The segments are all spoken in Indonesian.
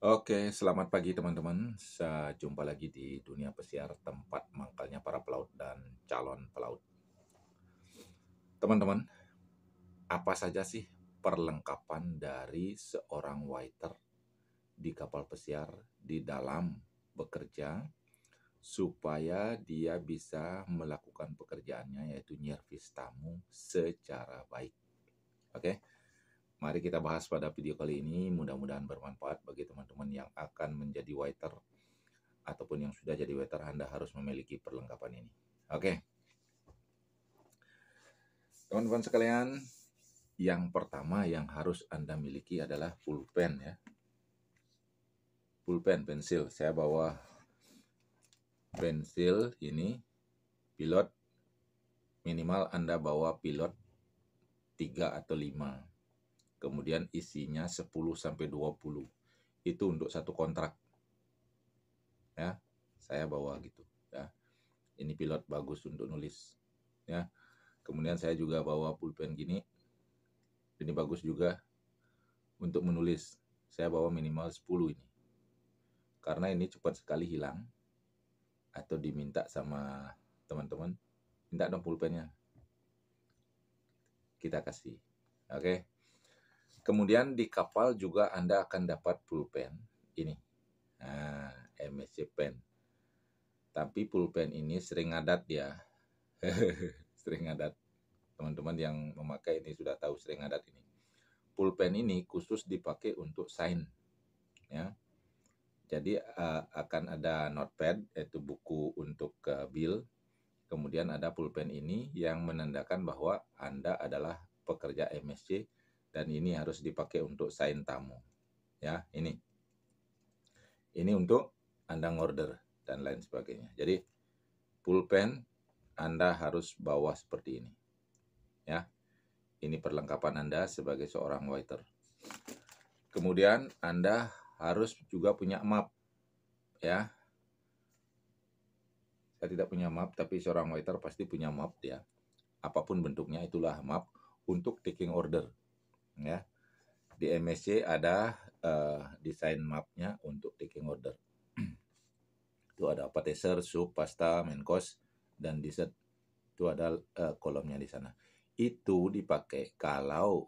Oke, selamat pagi teman-teman. Jumpa lagi di Dunia Pesiar, tempat mangkalnya para pelaut dan calon pelaut. Teman-teman, apa saja sih perlengkapan dari seorang waiter di kapal pesiar di dalam bekerja supaya dia bisa melakukan pekerjaannya, yaitu nyervis tamu secara baik. Oke, mari kita bahas pada video kali ini. Mudah-mudahan bermanfaat bagi teman-teman yang akan menjadi waiter ataupun yang sudah jadi waiter. Anda harus memiliki perlengkapan ini. Oke, teman-teman sekalian, yang pertama yang harus Anda miliki adalah pulpen ya. Pulpen, pensil. Saya bawa pensil ini, pilot. Minimal Anda bawa pilot 3 atau 5. Kemudian isinya 10 sampai 20. Itu untuk satu kontrak. Ya, saya bawa gitu ya. Ini pilot bagus untuk nulis ya. Kemudian saya juga bawa pulpen gini. Ini bagus juga untuk menulis. Saya bawa minimal 10 ini. Karena ini cepat sekali hilang atau diminta sama teman-teman, minta dong pulpennya. Kita kasih. Oke. Kemudian di kapal juga Anda akan dapat pulpen ini. Nah, MSC Pen. Tapi pulpen ini sering ngadat ya. Sering ngadat. Teman-teman yang memakai ini sudah tahu sering ngadat ini. Pulpen ini khusus dipakai untuk sign ya. Jadi akan ada notepad, yaitu buku untuk bill. Kemudian ada pulpen ini yang menandakan bahwa Anda adalah pekerja MSC dan ini harus dipakai untuk sign tamu. Ya, ini. Ini untuk Anda ngorder dan lain sebagainya. Jadi pulpen Anda harus bawa seperti ini. Ya. Ini perlengkapan Anda sebagai seorang waiter. Kemudian Anda harus juga punya map. Ya. Saya tidak punya map, tapi seorang waiter pasti punya map ya. Apapun bentuknya itulah map untuk taking order. Ya. Di MSC ada desain mapnya untuk taking order. Itu ada appetizer, soup, pasta, main course, dan dessert. Itu ada kolomnya di sana. Itu dipakai kalau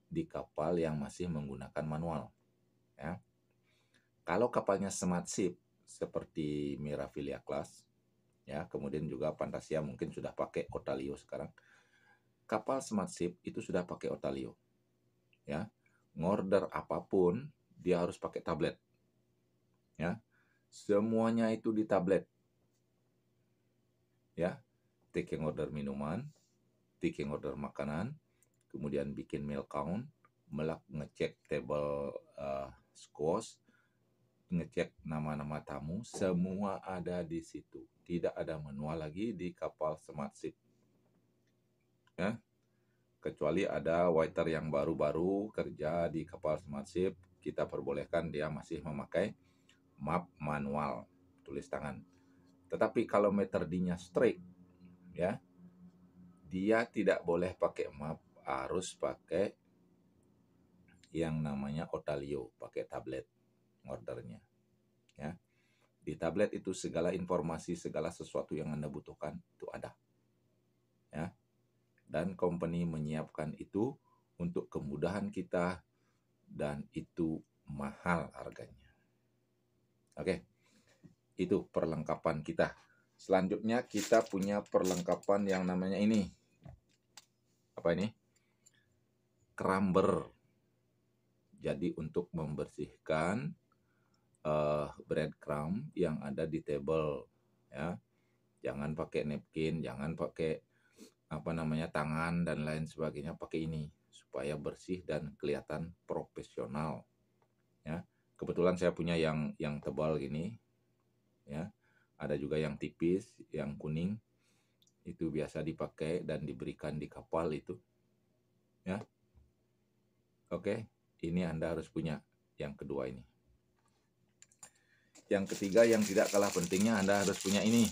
di kapal yang masih menggunakan manual. Ya. Kalau kapalnya smart ship seperti Mirafilia Class, ya, kemudian juga Fantasia mungkin sudah pakai Otalio sekarang. Kapal smart ship itu sudah pakai Otalio. Ya. Ngorder apapun dia harus pakai tablet. Ya. Semuanya itu di tablet. Ya. Taking order minuman, taking order makanan, kemudian bikin meal count, ngecek table squash, ngecek nama-nama tamu, semua ada di situ. Tidak ada manual lagi di kapal smart ship. Ya. Kecuali ada waiter yang baru-baru kerja di kapal smart ship, kita perbolehkan dia masih memakai map manual, tulis tangan. Tetapi kalau meterdinya straight, ya, dia tidak boleh pakai map, harus pakai yang namanya Otalio, pakai tablet ordernya. Ya. Di tablet itu segala informasi, segala sesuatu yang Anda butuhkan itu ada. Ya. Dan company menyiapkan itu untuk kemudahan kita dan itu mahal harganya. Oke. Itu perlengkapan kita. Selanjutnya kita punya perlengkapan yang namanya ini. Apa ini? Crumbler. Jadi untuk membersihkan breadcrumb yang ada di table, ya. Jangan pakai napkin, jangan pakai tangan dan lain sebagainya, pakai ini supaya bersih dan kelihatan profesional. Ya. Kebetulan saya punya yang tebal gini, ya. Ada juga yang tipis, yang kuning. Itu biasa dipakai dan diberikan di kapal itu. Ya. Oke, ini Anda harus punya yang kedua ini. Yang ketiga yang tidak kalah pentingnya, Anda harus punya ini.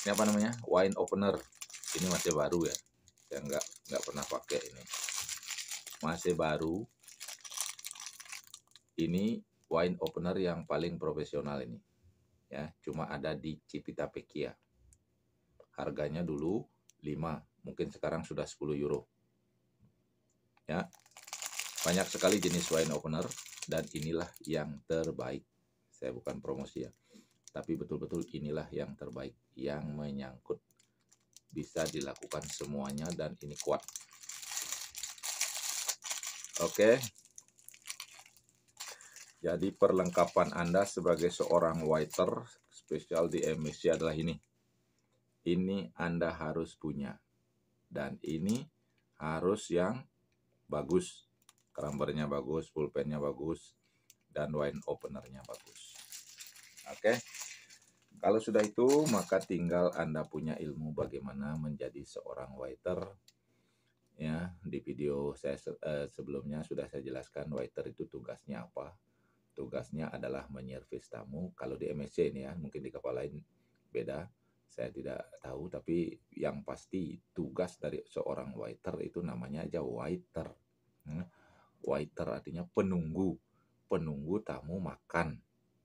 Ini apa namanya? Wine opener. Ini masih baru ya. Saya nggak pernah pakai ini. Masih baru. Ini wine opener yang paling profesional ini. Ya, cuma ada di Civitavecchia. Harganya dulu 5, mungkin sekarang sudah 10 euro. Ya. Banyak sekali jenis wine opener dan inilah yang terbaik. Saya bukan promosi ya. Tapi betul-betul inilah yang terbaik, yang menyangkut, bisa dilakukan semuanya dan ini kuat. Oke. Jadi perlengkapan Anda sebagai seorang waiter spesial di MSC adalah ini. Ini Anda harus punya. Dan ini harus yang bagus. Crambernya bagus, pulpennya bagus, dan wine openernya bagus. Oke. Kalau sudah itu, maka tinggal Anda punya ilmu bagaimana menjadi seorang waiter. Ya, di video saya sebelumnya sudah saya jelaskan waiter itu tugasnya apa. Tugasnya adalah menyervis tamu. Kalau di MSC ini ya, mungkin di kapal lain beda. Saya tidak tahu, tapi yang pasti tugas dari seorang waiter itu namanya aja waiter. Waiter artinya penunggu. Penunggu tamu makan,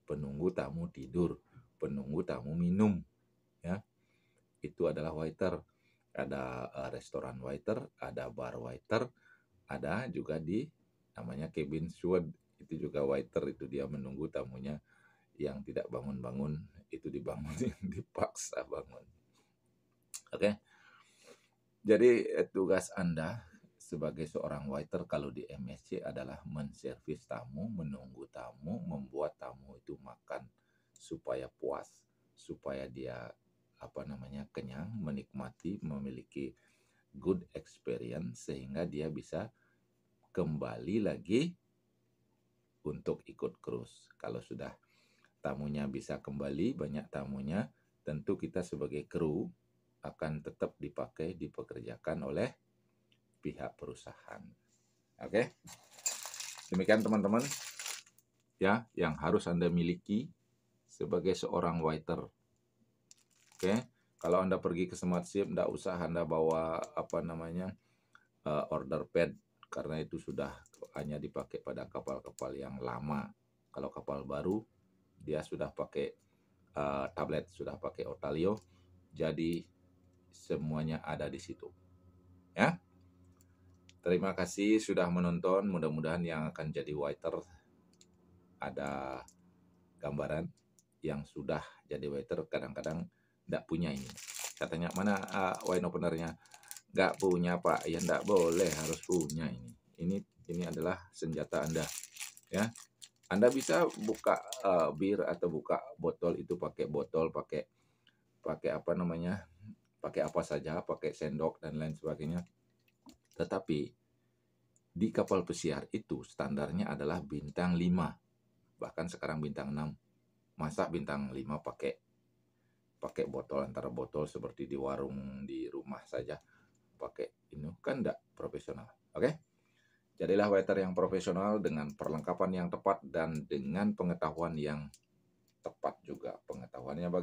penunggu tamu tidur, penunggu tamu minum. Ya, itu adalah waiter. Ada restoran waiter, ada bar waiter, ada juga di namanya cabin steward. Itu juga waiter, itu dia menunggu tamunya yang tidak bangun-bangun, itu dibangunin, dipaksa bangun. Oke. Jadi tugas Anda sebagai seorang waiter kalau di MSC adalah menservis tamu, menunggu tamu, membuat tamu itu makan supaya puas, supaya dia kenyang, menikmati, memiliki good experience sehingga dia bisa kembali lagi untuk ikut cruise. Kalau sudah tamunya bisa kembali, banyak tamunya, tentu kita sebagai kru akan tetap dipekerjakan oleh pihak perusahaan. Oke. Demikian teman-teman ya yang harus Anda miliki sebagai seorang waiter. Oke. Kalau Anda pergi ke Smart Ship, tidak usah Anda bawa order pad, karena itu sudah hanya dipakai pada kapal-kapal yang lama. Kalau kapal baru, dia sudah pakai tablet, sudah pakai Otalio, jadi semuanya ada di situ. Ya. Terima kasih sudah menonton. Mudah-mudahan yang akan jadi waiter ada gambaran. Yang sudah jadi waiter kadang-kadang tidak punya ini. Katanya, mana wine openernya? Nggak punya Pak. Ya nggak boleh, harus punya ini. Ini adalah senjata Anda. Ya, Anda bisa buka bir atau buka botol itu pakai botol, pakai pakai apa saja, pakai sendok dan lain sebagainya. Tetapi di kapal pesiar itu standarnya adalah bintang 5. Bahkan sekarang bintang 6. Masa bintang 5 pakai botol, antara botol seperti di warung di rumah saja pakai ini, kan enggak profesional. Oke? Jadilah waiter yang profesional dengan perlengkapan yang tepat dan dengan pengetahuan yang tepat juga. Pengetahuannya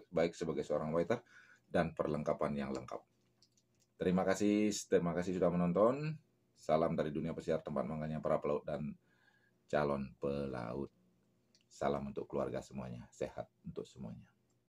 baik sebagai seorang waiter dan perlengkapan yang lengkap. Terima kasih sudah menonton. Salam dari dunia pesiar, tempat mangganya para pelaut dan calon pelaut. Salam untuk keluarga semuanya. Sehat untuk semuanya.